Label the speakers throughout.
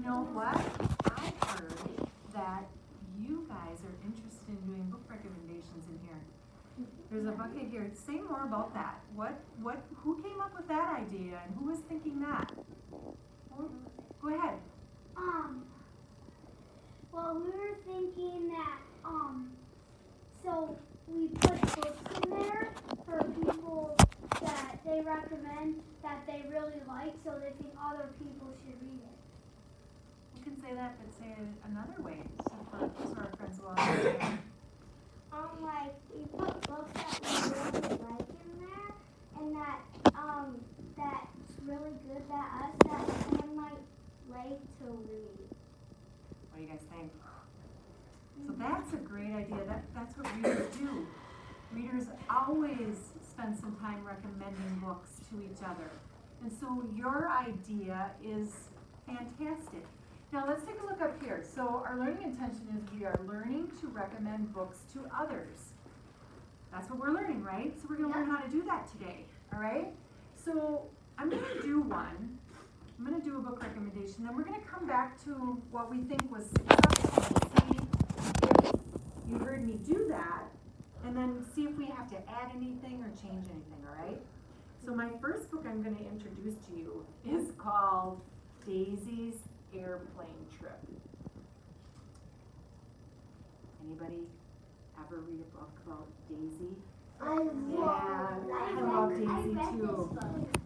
Speaker 1: know what? I heard that you guys are interested in doing book recommendations in here. There's a bucket here. Say more about that. Who came up with that idea and who was thinking that? Go ahead.
Speaker 2: Well, we were thinking that, so we put books in there for people that they recommend that they really like, so they think other people should read it.
Speaker 1: You can say that, but say it another way, so our friends will understand.
Speaker 2: Like, we put books that we really like in there, and that's really good that someone might like to read.
Speaker 1: What do you guys think? So that's a great idea. That's what readers do. Readers always spend some time recommending books to each other. And so your idea is fantastic. Now let's take a look up here. So our learning intention is we are learning to recommend books to others. That's what we're learning, right? So we're going to learn how to do that today, all right? So I'm going to do one. I'm going to do a book recommendation. Then we're going to come back to what we think was successful. See if you heard me do that, and then see if we have to add anything or change anything, all right? So my first book I'm going to introduce to you is called Daisy's Airplane Trip. Anybody ever read a book about Daisy?
Speaker 2: I
Speaker 1: love Daisy too.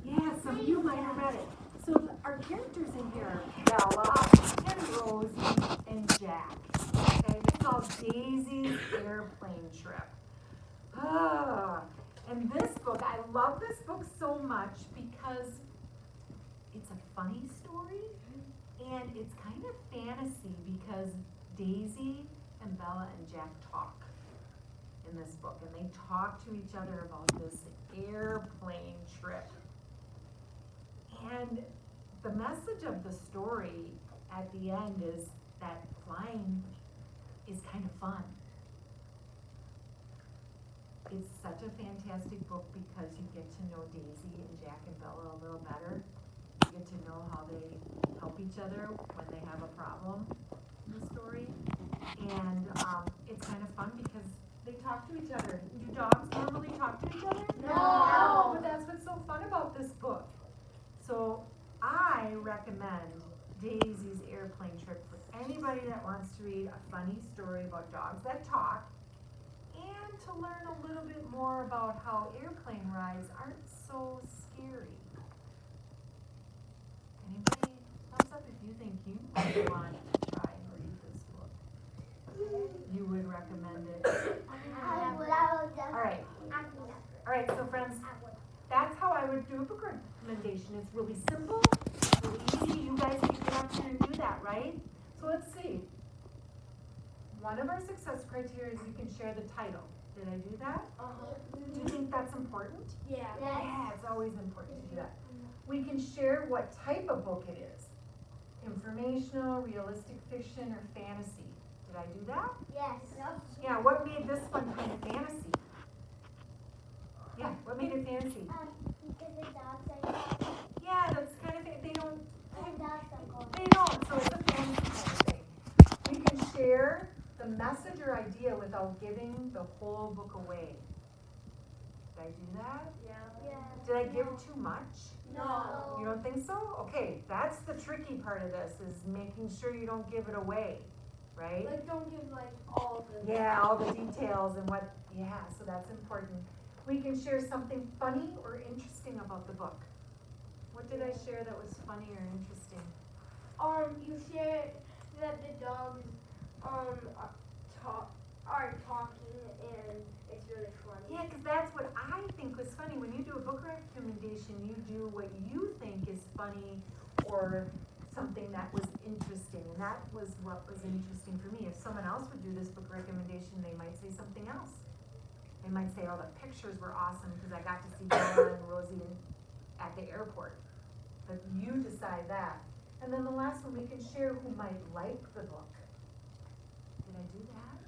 Speaker 1: Yeah, some of you might have read it. So our characters in here are Bella and Rosie and Jack. Okay, it's called Daisy's Airplane Trip. And this book, I love this book so much because it's a funny story and it's kind of fantasy because Daisy and Bella and Jack talk in this book, and they talk to each other about this airplane trip. And the message of the story at the end is that flying is kind of fun. It's such a fantastic book because you get to know Daisy and Jack and Bella a little better. You get to know how they help each other when they have a problem in the story. And it's kind of fun because they talk to each other. Do dogs normally talk to each other?
Speaker 2: No.
Speaker 1: But that's what's so fun about this book. So I recommend Daisy's Airplane Trip for anybody that wants to read a funny story about dogs that talk and to learn a little bit more about how airplane rides aren't so scary. Anybody thumbs up if you think you might want to try and read this book? You would recommend it? All right, so friends, that's how I would do a book recommendation. It's really simple, really easy. You guys can get up here and do that, right? So let's see. One of our success criteria is you can share the title. Did I do that? Do you think that's important?
Speaker 2: Yeah.
Speaker 1: Yeah, it's always important to do that. We can share what type of book it is. Informational, realistic fiction, or fantasy. Did I do that?
Speaker 2: Yes.
Speaker 1: Yeah, what made this one kind of fantasy? Yeah, what made it fantasy?
Speaker 2: Because the dogs are
Speaker 1: Yeah, that's kind of, they don't, so it's a fantasy kind of thing. We can share the message or idea without giving the whole book away. Did I do that?
Speaker 2: Yeah.
Speaker 1: Did I give too much?
Speaker 2: No.
Speaker 1: You don't think so? Okay, that's the tricky part of this, is making sure you don't give it away, right?
Speaker 2: Like, don't give, like, all the...
Speaker 1: Yeah, all the details and what, yeah, so that's important. We can share something funny or interesting about the book. What did I share that was funny or interesting?
Speaker 2: You shared that the dogs, are talking, and it's really funny.
Speaker 1: Yeah, because that's what I think was funny. When you do a book recommendation, you do what you think is funny or something that was interesting. And that was what was interesting for me. If someone else would do this book recommendation, they might say something else. They might say, oh, the pictures were awesome because I got to see Bella and Rosie at the airport. But you decide that. And then the last one, we can share who might like the book. Did I do that?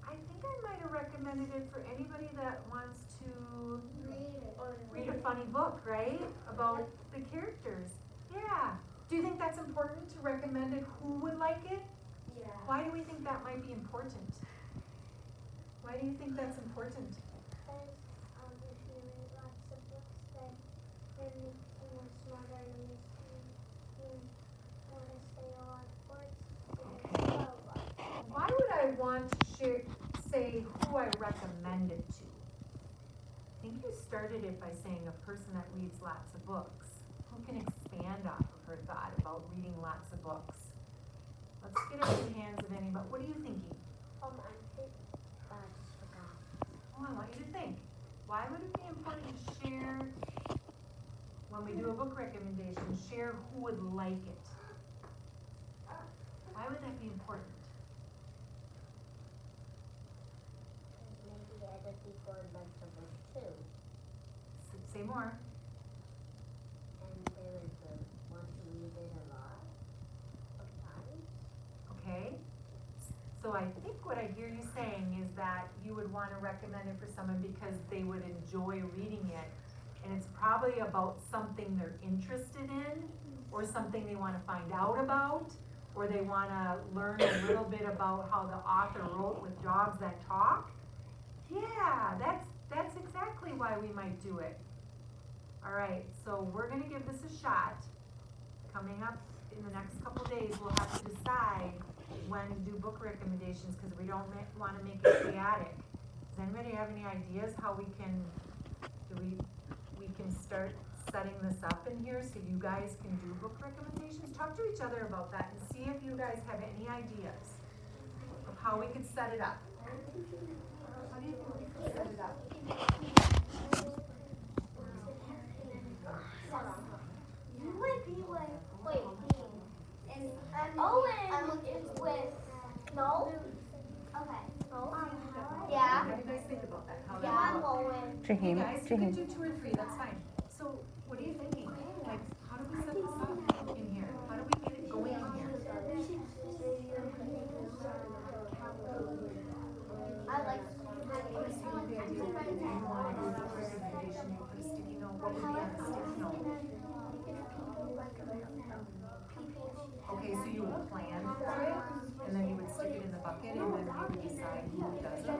Speaker 1: I think I might have recommended it for anybody that wants to
Speaker 2: Read it.
Speaker 1: read a funny book, right? About the characters. Yeah. Do you think that's important to recommend it? Who would like it?
Speaker 2: Yeah.
Speaker 1: Why do we think that might be important? Why do you think that's important?
Speaker 2: Because if you read lots of books, then it makes you more smarter and it makes you want to stay on sports.
Speaker 1: Why would I want to say who I recommend it to? I think you started it by saying a person that reads lots of books. Who can expand off of her thought about reading lots of books? Let's get it in the hands of anybody. What are you thinking?
Speaker 2: I just forgot.
Speaker 1: Oh, I want you to think. Why would it be important to share, when we do a book recommendation, share who would like it? Why would that be important?
Speaker 2: Maybe other people would like the book too,
Speaker 1: Say more.
Speaker 2: and they would want to read it a lot of times.
Speaker 1: Okay? So I think what I hear you saying is that you would want to recommend it for someone because they would enjoy reading it. And it's probably about something they're interested in, or something they want to find out about, or they want to learn a little bit about how the author wrote with dogs that talk. Yeah, that's exactly why we might do it. All right, so we're gonna give this a shot. Coming up in the next couple days, we'll have to decide when to do book recommendations, because we don't want to make it chaotic. Does anybody have any ideas how we can start setting this up in here so you guys can do book recommendations? Talk to each other about that and see if you guys have any ideas of how we could set it up. How do you think we could set it up?
Speaker 2: You would be like, wait, and Owen is with, no? Okay. Yeah.
Speaker 1: How do you guys think about that? How that
Speaker 2: Yeah, I'm
Speaker 1: would look?
Speaker 2: Owen.
Speaker 1: Hey guys, you can do 2 or 3, that's fine. So, what are you thinking? Like, how do we set this up in here? How do we get it going in here?
Speaker 2: I like.
Speaker 1: What is the idea? Do you want to do a book recommendation, you put a sticky note, what would be on the sticky note? Okay, so you would plan for it, and then you would stick it in the bucket, and then you would decide who does it.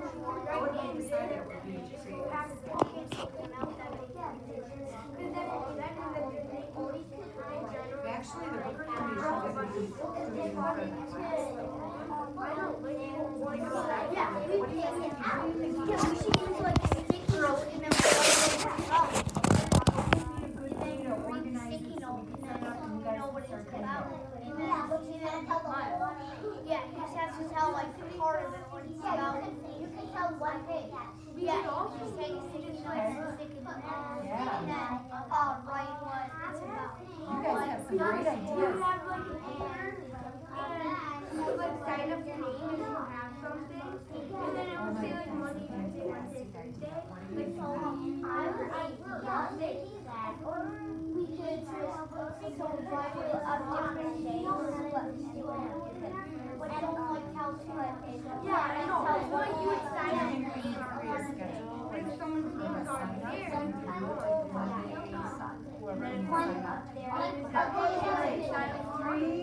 Speaker 1: How would we decide that? Would we create a schedule? Actually, the book recommendation isn't doing more than that class. Think about that. What do you think? What do you think?
Speaker 2: Yeah, we should use like sticky note and then
Speaker 1: You know, organize it so we can set it up and you guys can start doing it.
Speaker 2: Yeah, you just have to tell like part of it what it's about. You can tell one page. Yeah, just take a sticky note and stick it in there.
Speaker 1: Yeah.
Speaker 2: And then write what it's about.
Speaker 1: You guys have some great ideas.
Speaker 2: Have like a banner and you like sign up your name if you have something. And then it would say like Monday, Tuesday, Wednesday, Thursday. Like so I was thinking that we could just write it up different days. What I don't like tell you what it is. Yeah, I know. Tell what you would sign up your name or if someone's name is already there.
Speaker 1: Three,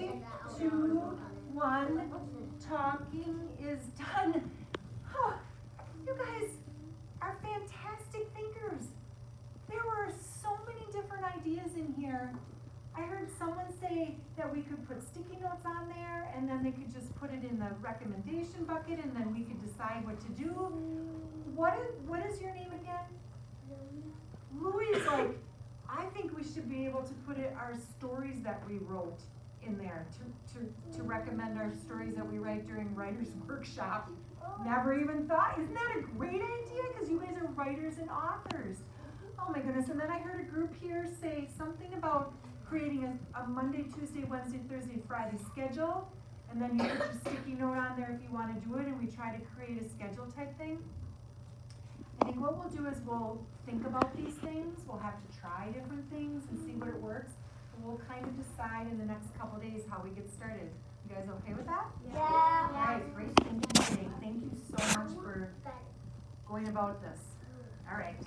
Speaker 1: two, one. Talking is done. Oh, you guys are fantastic thinkers. There were so many different ideas in here. I heard someone say that we could put sticky notes on there and then they could just put it in the recommendation bucket and then we could decide what to do. What is your name again? Louis is like, I think we should be able to put our stories that we wrote in there to recommend our stories that we write during writer's workshop. Never even thought, isn't that a great idea? Because you guys are writers and authors. Oh my goodness, and then I heard a group here say something about creating a Monday, Tuesday, Wednesday, Thursday, Friday schedule. And then you put your sticky note on there if you want to do it and we try to create a schedule type thing. I think what we'll do is we'll think about these things, we'll have to try different things and see what it works. And we'll kind of decide in the next couple days how we get started. You guys okay with that?
Speaker 2: Yeah.
Speaker 1: All right, great thinking today. Thank you so much for going about this. All right.